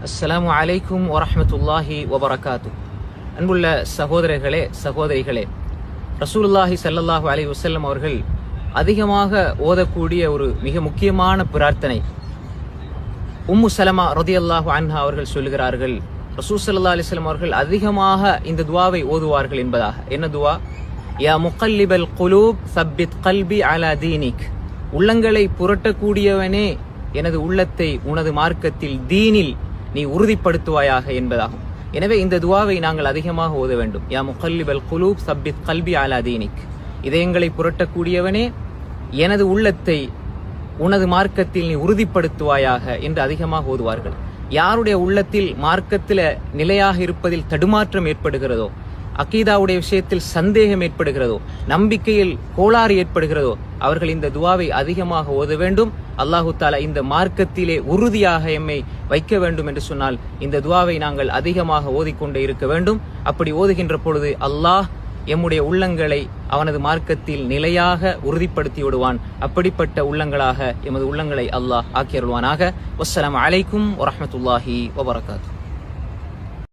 அஸ்ஸலாமு அலைக்கும் வரஹ்மத்துல்லாஹி வபரகாத்து. அன்புள்ள சகோதரர்களே, சகோதரிகளே, ரசூலுல்லாஹி ஸல்லல்லாஹு அலைஹி வஸல்லம் அவர்கள் அதிகமாக ஓதக்கூடிய ஒரு மிக முக்கியமான பிரார்த்தனை. உம்மு சலமா ரலியல்லாஹு அன்ஹா அவர்கள் சொல்லுகிறார்கள், ரசூல் ஸல்லல்லாஹு அலைஹி வஸல்லம் அவர்கள் அதிகமாக இந்த துஆவை ஓதுவார்கள் என்பதாக. என்ன துஆ? யா முகல்லிபல் குலூப் சப்பித் கல்பி அலா தீனிக். உள்ளங்களை புரட்டக்கூடியவனே, எனது உள்ளத்தை உனது மார்க்கத்தில், தீனில் நீ உறுதிப்படுத்துவாயாக என்பதாகும். எனவே இந்த துஆவை நாங்கள் அதிகமாக ஓத வேண்டும். யா முகல்லிபல் குலூப் சப்பித் கல்பி அலா தீனிக். இதயங்களை புரட்டக்கூடியவனே, எனது உள்ளத்தை உனது மார்க்கத்தில் நீ உறுதிப்படுத்துவாயாக என்று அதிகமாக ஓதுவார்கள். யாருடைய உள்ளத்தில் மார்க்கத்தில் நிலையாக இருப்பதில் தடுமாற்றம் ஏற்படுகிறதோ, அகீதாவுடைய விஷயத்தில் சந்தேகம் ஏற்படுகிறதோ, நம்பிக்கையில் கோளாறு ஏற்படுகிறதோ, அவர்கள் இந்த துஆவை அதிகமாக ஓத வேண்டும். அல்லாஹு தஆலா இந்த மார்க்கத்திலே உறுதியாக எம்மை வைக்க வேண்டும் என்று சொன்னால் இந்த துஆவை நாங்கள் அதிகமாக ஓதிக்கொண்டே இருக்க வேண்டும். அப்படி ஓதுகின்ற பொழுது அல்லாஹ் எம்முடைய உள்ளங்களை அவனது மார்க்கத்தில் நிலையாக உறுதிப்படுத்தி விடுவான். அப்படிப்பட்ட உள்ளங்களாக எமது உள்ளங்களை அல்லாஹ் ஆக்கியருள்வானாக. வஸ்ஸலாமு அலைக்கும் வரஹ்மத்துல்லாஹி வபரகாத்துஹு.